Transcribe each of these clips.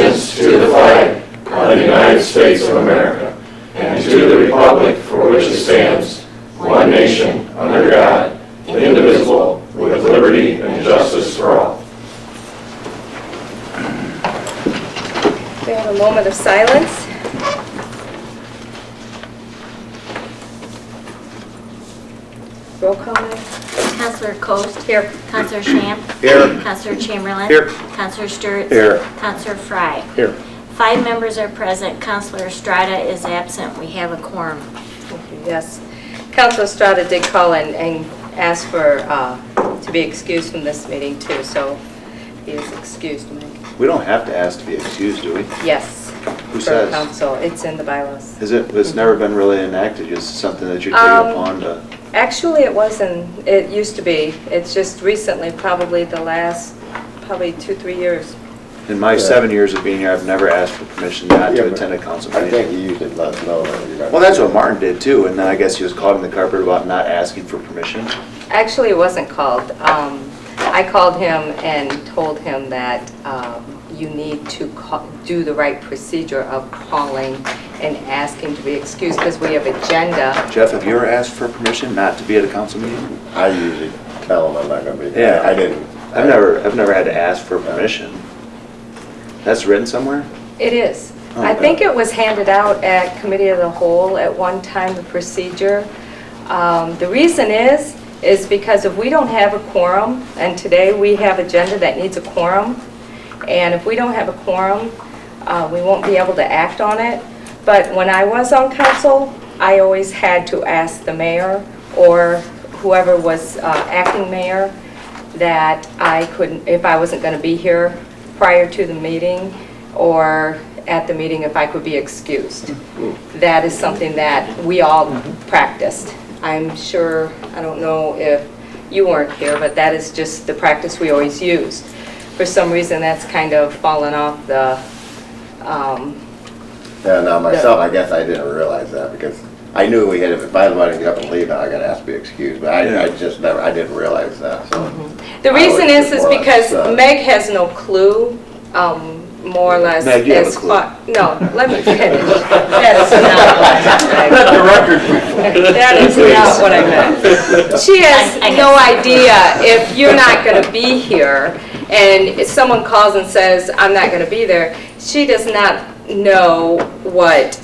allegiance to the flag of the United States of America and to the republic for which it stands, one nation, under God, indivisible, with liberty and justice for all. We have a moment of silence. Roll call. Councilor Coast. Here. Councilor Champ. Here. Councilor Chamberlain. Here. Councilor Sturts. Here. Councilor FREY. Here. 5 members are present. Councilor ESTRADA is absent. We have a quorum. Thank you. Yes. Councilor Estrada did call and ask for to be excused from this meeting too, so he is excused. Mike. We don't have to ask to be excused, do we? Yes. Who For says? council, it's in the bylaws. Is it? It's never been really enacted, just something that you're taking upon to... Actually, it wasn't. It used to be. It's just recently, probably the last, 2-3 years. In my 7 years of being here, I've never asked for permission not to attend a council I meeting. think you usually let us know that you're not. Well, that's what Martin did too, and then I guess he was caught in the carpet about not asking for permission. Actually, it wasn't called. I called him and told him that you need to do the right procedure of calling and asking to be excused because we have agenda. Jeff, have you ever asked for permission not to be at a council meeting? I usually tell them I'm not going to be. Yeah. I didn't. I've never had to ask for permission. That's written somewhere? It is. Oh, I okay. think it was handed out at Committee of the Whole at one time, the procedure. The reason is because if we don't have a quorum, and today we have agenda that needs a quorum, and if we don't have a quorum, we won't be able to act on it. But when I was on council, I always had to ask the mayor or whoever was acting mayor that I couldn't, if I wasn't going to be here prior to the meeting or at the meeting, if I could be excused. That is something that we all practiced. I'm sure, I don't know if you weren't here, but that is just the practice we always used. For some reason, that's kind of fallen off the... Yeah, now myself, I guess I didn't realize that because I knew we had, if I wanted to get up and leave, I got to ask to be excused. But I just never, I didn't realize that. So. The reason is more or less, because Meg has no clue, more or less. Meg, you have a clue. No, let me finish. That is not what I meant. Let the record That is not what I meant. She has no idea if you're not going to be here, and if someone calls and says, I'm not going to be there, she does not know what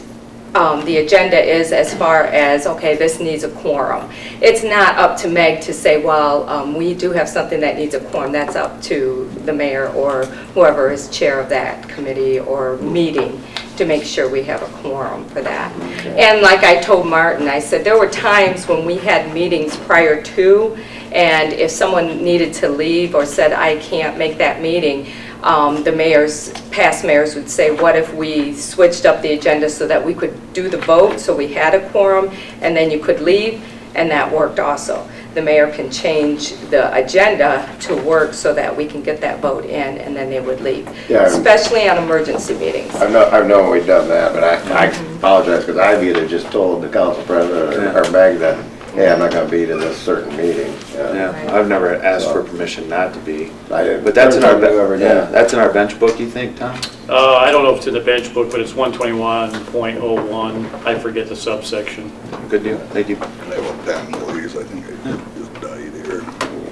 the agenda is as far as, okay, this needs a quorum. It's not up to Meg to say, well, we do have something that needs a quorum. That's up to the mayor or whoever is chair of that committee or meeting to make sure we have a quorum for that. And like I told Martin, I said there were times when we had meetings prior to, and if someone needed to leave or said, I can't make that meeting, the mayors, past mayors would say, what if we switched up the agenda so that we could do the vote, so we had a quorum, and then you could leave, and that worked also. The mayor can change the agenda to work so that we can get that vote in, and then they would leave, Yeah. especially on emergency meetings. I've known we've done that, but I apologize because I've either just told the council president or Meg that, hey, I'm not going to be to this certain meeting. Yeah, I've never asked for permission not to be. I didn't. But that's in our, Yeah. that's in our bench book, you think, Tom? I don't know if it's in the bench book, but it's 121.01. I forget the subsection. Good deal, thank you. I have a pen, please. I think I just died here.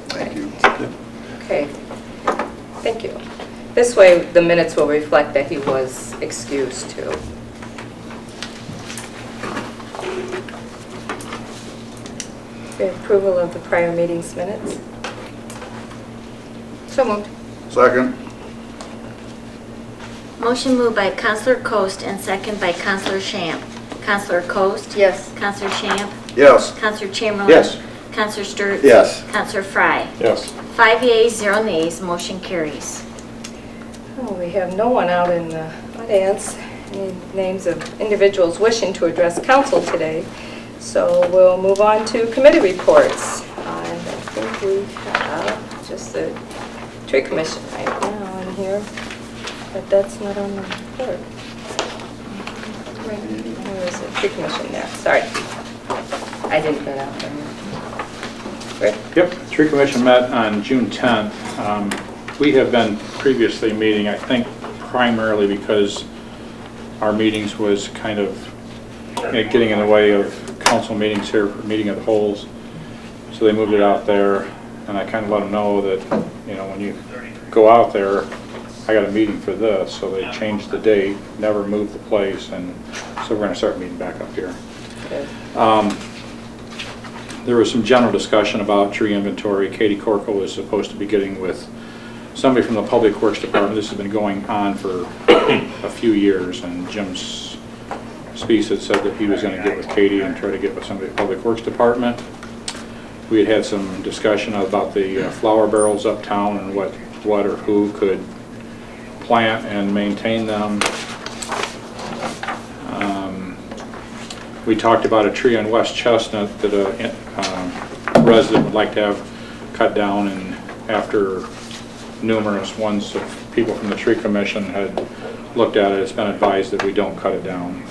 Thank you. Okay, thank you. This way, the minutes will reflect that he was excused too. Okay, approval of the prior meeting's minutes. So moved. Second. Motion moved by Councilor Coast and second by Councilor Champ. Councilor Coast? Yes. Councilor Champ? Yes. Councilor Chamberlain? Yes. Councilor Sturts? Yes. Councilor FREY? Yes. 5 yeas, 0 nays, motion carries. Oh, we have no one out in the audience. Any names of individuals wishing to address council today. So we'll move on to committee reports. And I think we have just the tree commission right now in here, but that's not on the report. Where is it? Tree commission there. Sorry. I didn't put it out there. Rick? Yep, Tree Commission met on June 10th. We have been previously meeting, I think, primarily because our meetings was kind of getting in the way of council meetings here, meeting of the holes. So they moved it out there, and I kind of let them know that, you know, when you go out there, I got a meeting for this. So they changed the date, never moved the place, and so we're going to start meeting back up here. Okay. There was some general discussion about tree inventory. Katie Corkle was supposed to be getting with somebody from the Public Works Department. This has been going on for a few years, and Jim Spees had said that he was going to get with Katie and try to get with somebody at the Public Works Department. We had had some discussion about the flower barrels uptown and what or who could plant and maintain them. We talked about a tree on West Chestnut that a resident would like to have cut down, and after numerous ones of people from the tree commission had looked at it, it's been advised that we don't cut it down.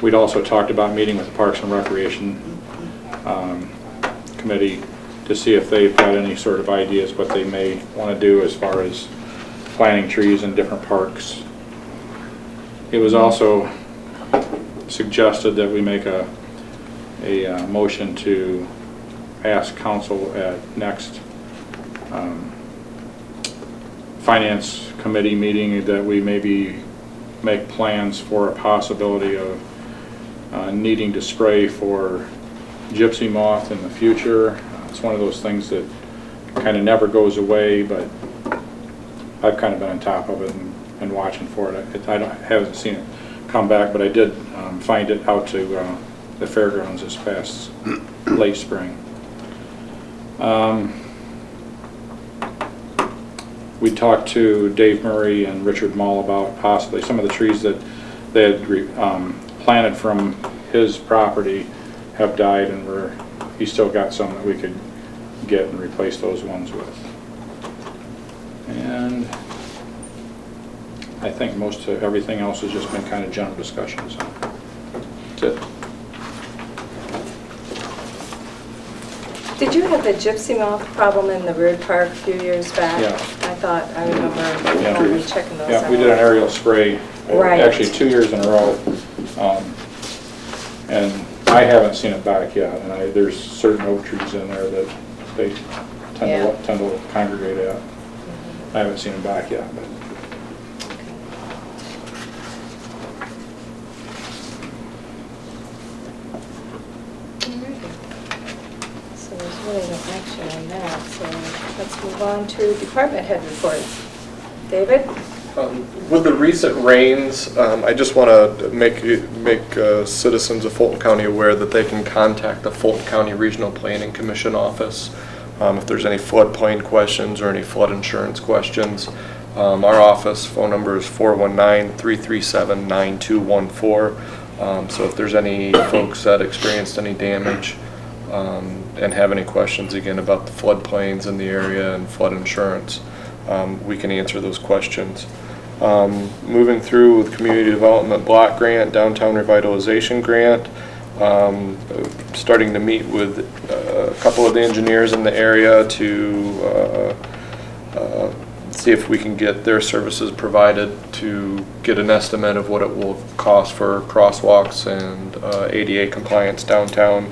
We'd also talked about meeting with the Parks and Recreation Committee to see if they've got any sort of ideas what they may want to do as far as planting trees in different parks. It was also suggested that we make a motion to ask council at next Finance Committee meeting that we maybe make plans for a possibility of needing to spray for gypsy moth in the future. It's one of those things that kind of never goes away, but I've kind of been on top of it and watching for it. I haven't seen it come back, but I did find it out to the fairgrounds this past late spring. We talked to Dave Murray and Richard Mull about possibly some of the trees that they had planted from his property have died, and he's still got some that we could get and replace those ones with. And I think most of everything else has just been kind of general discussion. So that's it. Did you have the gypsy moth problem in the Rood Park a few years back? Yeah. I remember checking those out. Yeah, we did an aerial spray, Right. actually 2 years in a row, and I haven't seen it back yet. And there's certain oak trees in there that they tend to congregate at. I haven't seen them back yet, but. So there's really no action on that, so let's move on to department head reports. David? With the recent rains, I just want to make citizens of Fulton County aware that they can contact the Fulton County Regional Planning Commission office if there's any floodplain questions or any flood insurance questions. Our office phone number is 419-337-9214. So if there's any folks that experienced any damage and have any questions again about the floodplains in the area and flood insurance, we can answer those questions. Moving through with Community Development Block Grant, Downtown Revitalization Grant, starting to meet with a couple of the engineers in the area to see if we can get their services provided to get an estimate of what it will cost for crosswalks and ADA compliance downtown.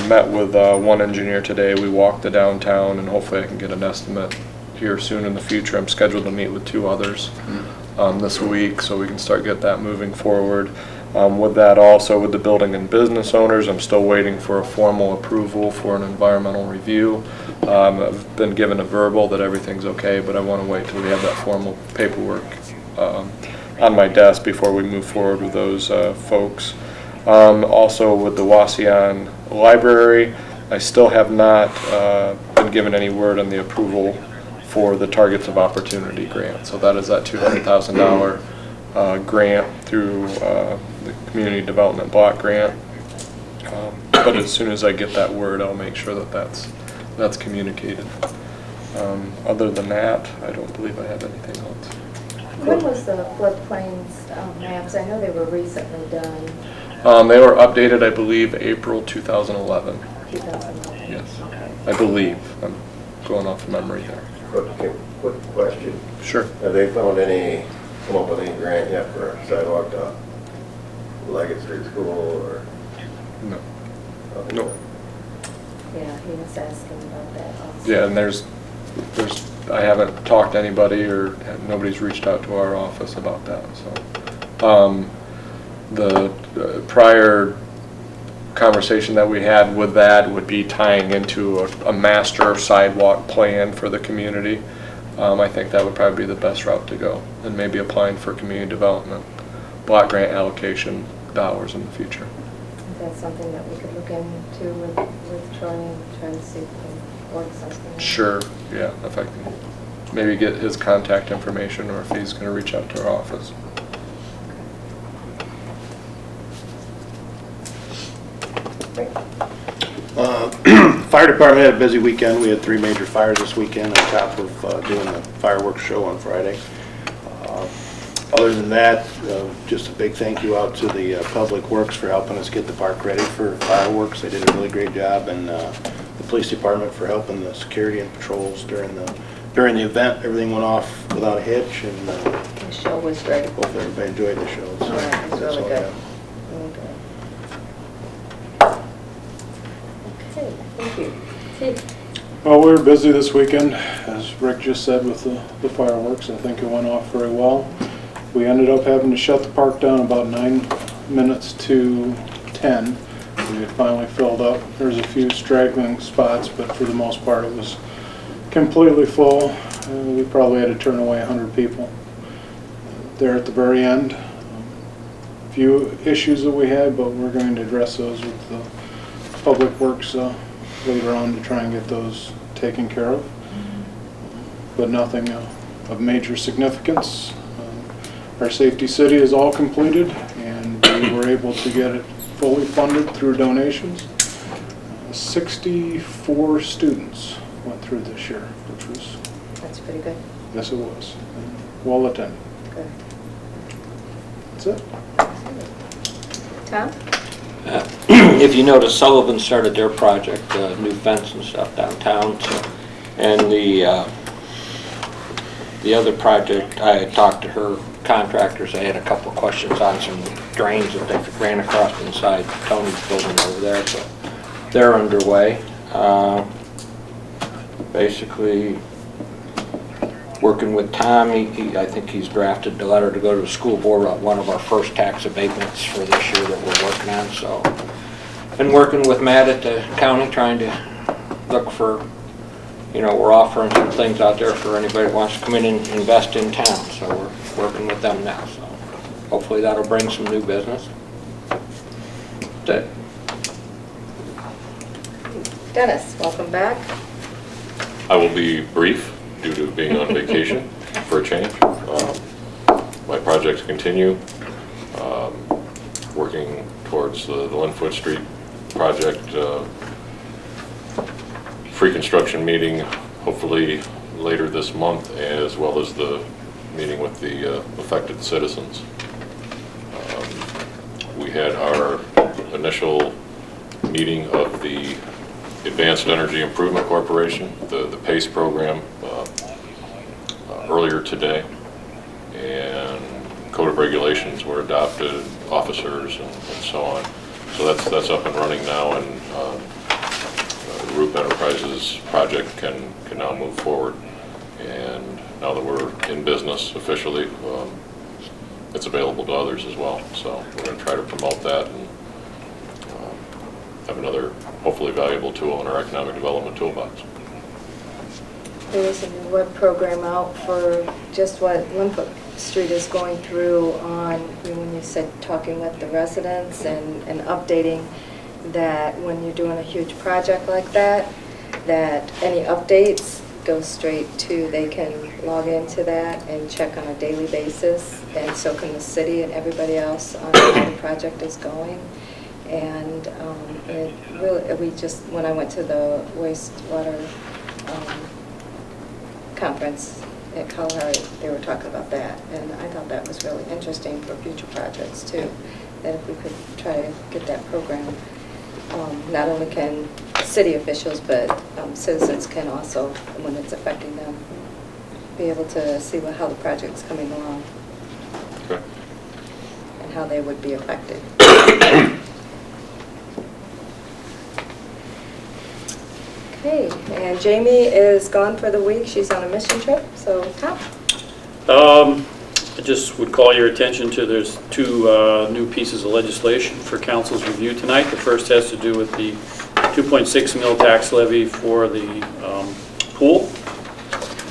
Met with one engineer today. We walked the downtown, and hopefully I can get an estimate here soon in the future. I'm scheduled to meet with 2 others this week, so we can start get that moving forward. With that, also with the building and business owners, I'm still waiting for a formal approval for an environmental review. I've been given a verbal that everything's okay, but I want to wait till we have that formal paperwork on my desk before we move forward with those folks. Also with the Wauseon Library, I still have not been given any word on the approval for the Targets of Opportunity grant. So that is that $200,000 grant through the Community Development Block Grant. But as soon as I get that word, I'll make sure that that's communicated. Other than that, I don't believe I have anything else. When was the floodplains maps? I know they were recently done. They were updated, I believe, April 2011. 2011. Yes, Okay. I believe. going off of memory there. Quick question. Sure. Have they come up with any grant yet for a sidewalk to Leggett Street School or? No. nothing? No. Yeah, he was asking about that also. Yeah, and I haven't talked to anybody or nobody's reached out to our office about that, so. The prior conversation that we had with that would be tying into a master sidewalk plan for the community. I think that would probably be the best route to go, and maybe applying for community development block grant allocation dollars in the future. That's something that we could look into with Troy and try to see if we can work something out. Sure, yeah, if I can maybe get his contact information or if he's going to reach out to our office. Fire department had a busy weekend. We had 3 major fires this weekend on top of doing the fireworks show on Friday. Other than that, just a big thank you out to the Public Works for helping us get the park ready for fireworks. They did a really great job, and the police department for helping the security and patrols during the event. Everything went off without a hitch, and The show was great. hopefully everybody enjoyed the show. So Yeah, it was that's really all I good. have. Really good. Okay, thank you. Steve? Well, we were busy this weekend, as Rick just said, with the fireworks. I think it went off very well. We ended up having to shut the park down about 9 minutes to 10. We had finally filled up. There's a few straggling spots, but for the most part it was completely full. We probably had to turn away 100 people there at the very end. A few issues that we had, but we're going to address those with the Public Works later on to try and get those taken care of. But nothing of major significance. Our Safety City is all completed, and we were able to get it fully funded through donations. 64 students went through this year, which was, That's pretty good. yes it was, and well attended. Good. That's it. Tom? If you notice, Sullivan started their project, new fence and stuff downtown, so, and the other project, I talked to her contractors. I had a couple of questions on some drains that they ran across inside Tony's building over there, so they're underway. Basically, working with Tom, I think he's drafted the letter to go to the school board on one of our first tax abatements for this year that we're working on. So, been working with Matt at the county trying to look for, we're offering some things out there for anybody that wants to come in and invest in town. So we're working with them now. So hopefully that'll bring some new business. That's it. Dennis, welcome back. I will be brief due to being on vacation for a change. My projects continue. Working towards the Linfoot Street project pre-construction meeting hopefully later this month, as well as the meeting with the affected citizens. We had our initial meeting of the Advanced Energy Improvement Corporation, the PACE program, earlier today, and code of regulations were adopted, officers and so on. So that's up and running now, and the Roop Enterprises project can now move forward. And now that we're in business officially, it's available to others as well. So we're going to try to promote that and have another hopefully valuable tool in our economic development toolbox. There is a new web program out for just what Linfoot Street is going through on, when you said talking with the residents and updating that when you're doing a huge project like that any updates go straight to, they can log into that and check on a daily basis, and so can the city and everybody else on how the project is going. And it really, when I went to the wastewater conference at Colorado, they were talking about that, and I thought that was really interesting for future projects too, that if we could try to get that program, not only can city officials, but citizens can also, when it's affecting them, be able to see how the project's coming along and how they would be affected. Okay, and Jamie is gone for the week. She's on a mission trip, so Tom. I just would call your attention to there's two new pieces of legislation for council's review tonight. The first has to do with the 2.6 mil tax levy for the pool,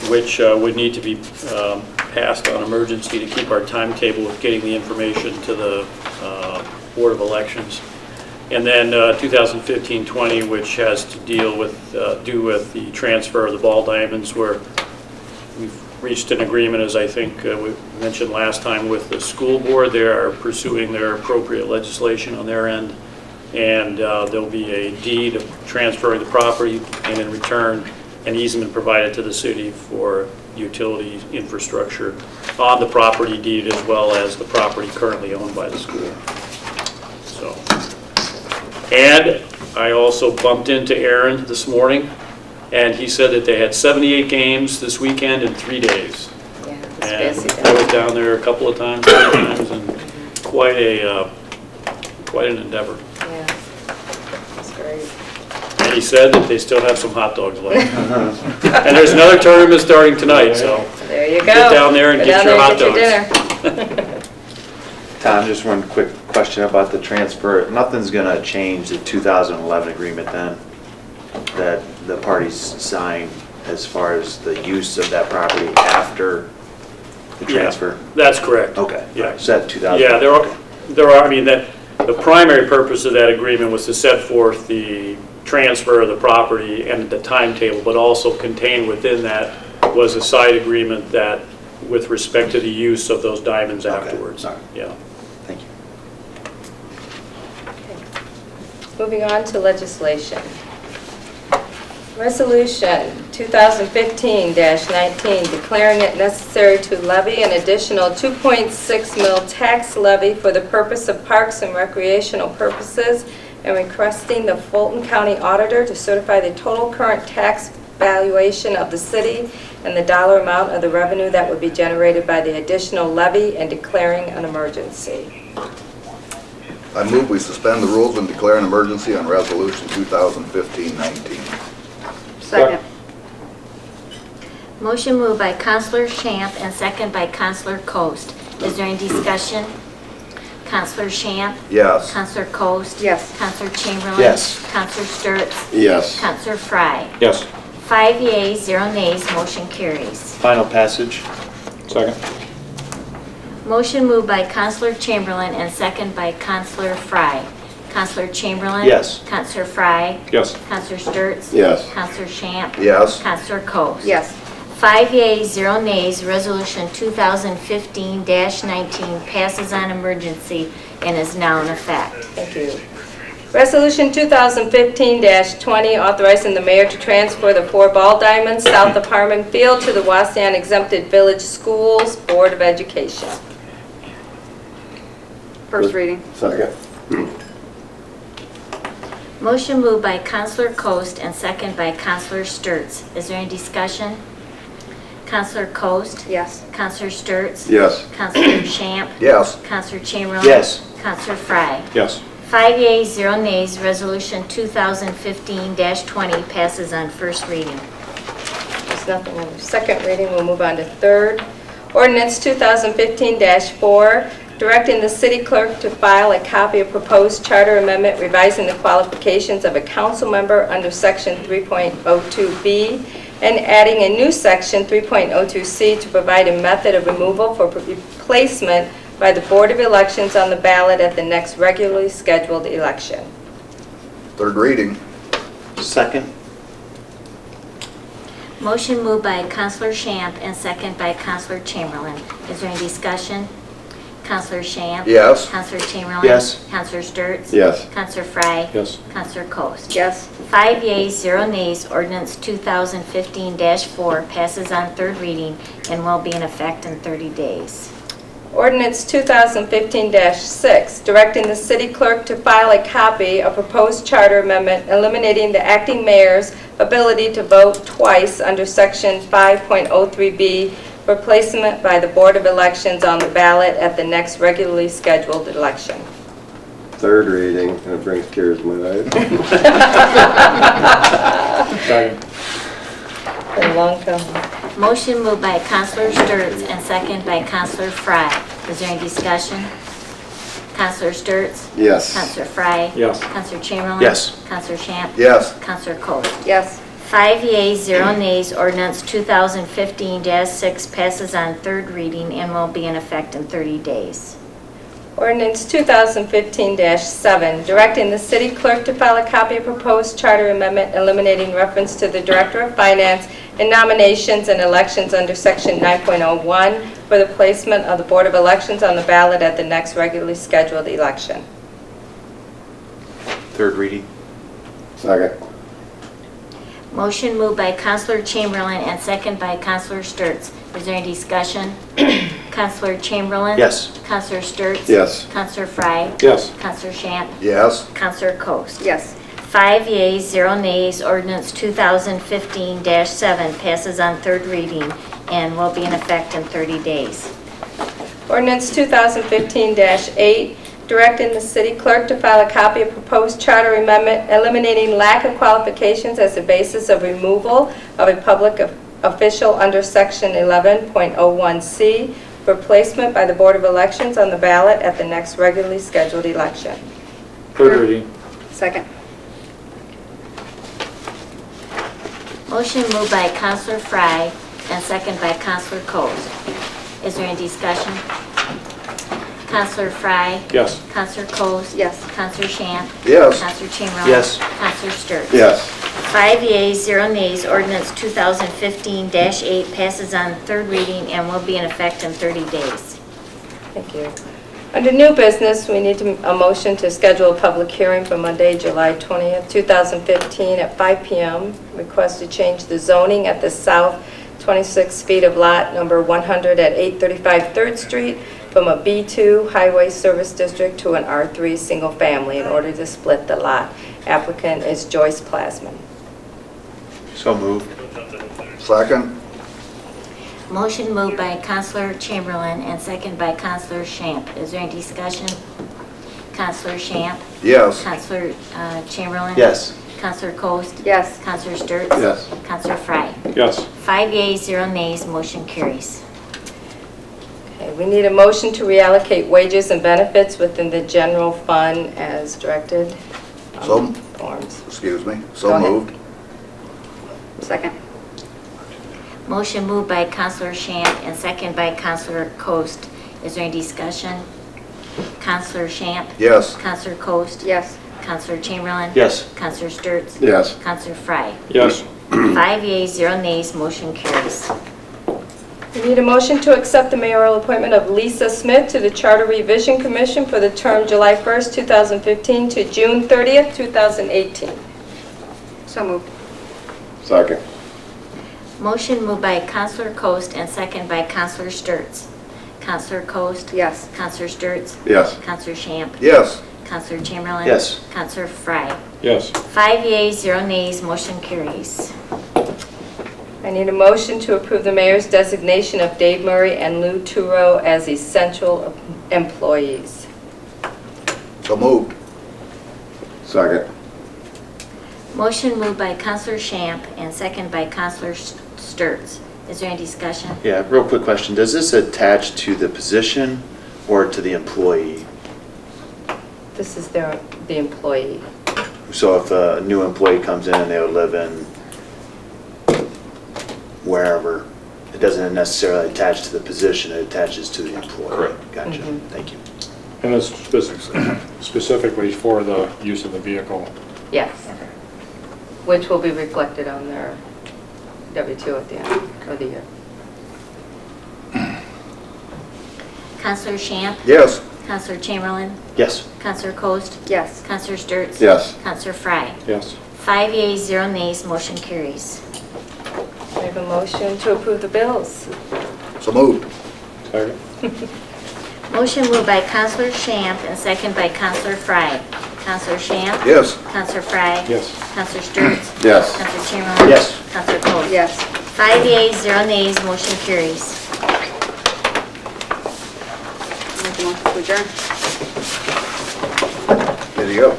which would need to be passed on emergency to keep our timetable of getting the information to the Board of Elections. And then 2015-20, which has to do with the transfer of the ball diamonds, where we've reached an agreement, as I think we mentioned last time, with the school board. They are pursuing their appropriate legislation on their end, and there'll be a deed of transferring the property, and in return, an easement provided to the city for utility infrastructure on the property deed, as well as the property currently owned by the school. So, and I also bumped into Aaron this morning, and he said that they had 78 games this weekend in 3 days. Yeah, And it's busy. I was down there a couple of times, 3 times, and quite an endeavor. Yeah, that's great. And he said that they still have some hot dogs left. And there's another tournament starting tonight, so There you go. get down there and Go get down your hot there and dogs. get your dinner. Tom, just one quick question about the transfer. Nothing's gonna change the 2011 agreement then, that the parties signed as far as the use of that property after the Yeah, transfer? that's correct. Okay. Yeah. Said 2000. Yeah, there are, I mean, the primary purpose of that agreement was to set forth the transfer of the property and the timetable, but also contained within that was a side agreement that, with respect to the use of those diamonds Okay. afterwards. All right. Yeah. Thank you. Moving on to legislation. Resolution 2015-19, declaring it necessary to levy an additional 2.6 mil tax levy for the purpose of parks and recreational purposes, and requesting the Fulton County Auditor to certify the total current tax valuation of the city and the dollar amount of the revenue that would be generated by the additional levy, and declaring an emergency. I move we suspend the rules and declare an emergency on Resolution 2015-19. Second. Motion moved by Counselor Shamp and second by Counselor Coast. Is there any discussion? Counselor Shamp? Yes. Counselor Coast? Yes. Counselor Chamberlain? Yes. Counselor Sturts? Yes. Counselor FREY? Yes. 5 yeas, 0 nays, motion carries. Final passage? Second? Motion moved by Counselor Chamberlain and second by Counselor FREY. Counselor Chamberlain? Yes. Counselor FREY? Yes. Counselor Sturts? Yes. Counselor Shamp? Yes. Counselor Coast? Yes. 5 yeas, 0 nays, Resolution 2015-19 passes on emergency and is now in effect. Thank you. Resolution 2015-20, authorizing the mayor to transfer the 4 ball diamonds south of Harmon Field to the Wauseon Exempted Village Schools Board of Education. First reading. Second. Motion moved by Counselor Coast and second by Counselor Sturts. Is there any discussion? Counselor Coast? Yes. Counselor Sturts? Yes. Counselor Shamp? Yes. Counselor Chamberlain? Yes. Counselor FREY? Yes. 5 yeas, 0 nays, Resolution 2015-20 passes on first reading. There's nothing on the second reading. We'll move on to third. Ordinance 2015-4, directing the city clerk to file a copy of proposed charter amendment revising the qualifications of a council member under section 3.02B and adding a new section 3.02C to provide a method of removal for replacement by the Board of Elections on the ballot at the next regularly scheduled election. Third reading. Second? Motion moved by Counselor Shamp and second by Counselor Chamberlain. Is there any discussion? Counselor Shamp? Yes. Counselor Chamberlain? Yes. Counselor Sturts? Yes. Counselor FREY? Yes. Counselor Coast? Yes. 5 yeas, 0 nays, Ordinance 2015-4 passes on third reading and will be in effect in 30 days. Ordinance 2015-6, directing the city clerk to file a copy of proposed charter amendment eliminating the acting mayor's ability to vote twice under Section 5.03B for placement by the Board of Elections on the ballot at the next regularly scheduled election. Third reading, and it brings tears to my eyes. Second. Been a long time. Motion moved by Counselor Sturts and second by Counselor FREY. Is there any discussion? Counselor Sturts? Yes. Counselor FREY? Yes. Counselor Chamberlain? Yes. Counselor Shamp? Yes. Counselor Coast? Yes. 5 yeas, 0 nays, ordinance 2015-6 passes on third reading and will be in effect in 30 days. Ordinance 2015-7, directing the city clerk to file a copy of proposed charter amendment eliminating reference to the Director of Finance in nominations and elections under Section 9.01 for the placement of the Board of Elections on the ballot at the next regularly scheduled election. Third reading? Second. Motion moved by Counselor Chamberlain and second by Counselor Sturts. Is there any discussion? Counselor Chamberlain? Yes. Counselor Sturts? Yes. Counselor FREY? Yes. Counselor Shamp? Yes. Counselor Coast? Yes. 5 yeas, 0 nays, ordinance 2015-7 passes on third reading and will be in effect in 30 days. Ordinance 2015-8, directing the city clerk to file a copy of proposed charter amendment eliminating lack of qualifications as the basis of removal of a public official under Section 11.01C for placement by the Board of Elections on the ballot at the next regularly scheduled election. Third reading. Second. Motion moved by Counselor FREY and second by Counselor Coast. Is there any discussion? Counselor FREY? Yes. Counselor Coast? Yes. Counselor Shamp? Yes. Counselor Chamberlain? Yes. Counselor Sturts? Yes. 5 yeas, 0 nays, ordinance 2015-8 passes on third reading and will be in effect in 30 days. Thank you. Under new business, we need a motion to schedule a public hearing for Monday, July 20th, 2015 at 5 p.m. Request to change the zoning at the south 26 feet of lot number 100 at 835 3rd Street from a B2 Highway Service District to an R3 Single Family in order to split the lot. Applicant is Joyce Plasman. So moved. Second. Motion moved by Counselor Chamberlain and second by Counselor Shamp. Is there any discussion? Counselor Shamp? Yes. Counselor Chamberlain? Yes. Counselor Coast? Yes. Counselor Sturts? Yes. Counselor FREY? Yes. 5 yeas, 0 nays, motion carries. Okay, we need a motion to reallocate wages and benefits within the general fund as directed. So- Forms. Excuse me. Go So ahead. moved. Second. Motion moved by Counselor Shamp and second by Counselor Coast. Is there any discussion? Counselor Shamp? Yes. Counselor Coast? Yes. Counselor Chamberlain? Yes. Counselor Sturts? Yes. Counselor FREY? Yes. 5 yeas, 0 nays, motion carries. We need a motion to accept the mayoral appointment of Lisa Smith to the Charter Revision Commission for the term July 1st, 2015 to June 30th, 2018. So moved. Second. Motion moved by Counselor Coast and second by Counselor Sturts. Counselor Coast? Yes. Counselor Sturts? Yes. Counselor Shamp? Yes. Counselor Chamberlain? Yes. Counselor FREY? Yes. 5 yeas, 0 nays, motion carries. I need a motion to approve the mayor's designation of Dave Murray and Lou Turo as essential employees. So moved. Second. Motion moved by Counselor Shamp and second by Counselor Sturts. Is there any discussion? Yeah, real quick question. Does this attach to the position or to the employee? This is the employee. So if a new employee comes in and they would live in wherever, it doesn't necessarily attach to the position, it attaches to the employee. Correct. Gotcha. Mhm. Thank you. And it's specifically for the use of the vehicle. Yes. Okay. Which will be reflected on their W-2 at the end of the year. Counselor Shamp? Yes. Counselor Chamberlain? Yes. Counselor Coast? Yes. Counselor Sturts? Yes. Counselor FREY? Yes. 5 yeas, 0 nays, motion carries. I have a motion to approve the bills. So moved. Second. Motion moved by Counselor Shamp and second by Counselor Frye. Counselor Shamp? Yes. Counselor Frye? Yes. Counselor Sturts? Yes. Counselor Chamberlain? Yes. Counselor Coats? Yes. 5 yeas, 0 nays, motion carries. Make a motion to adjourn. There you go.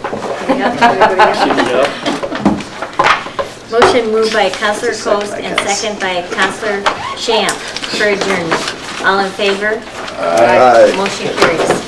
Motion moved by Counselor Coast and second by Counselor Shamp for adjournment. All in favor? Aye. Motion carries.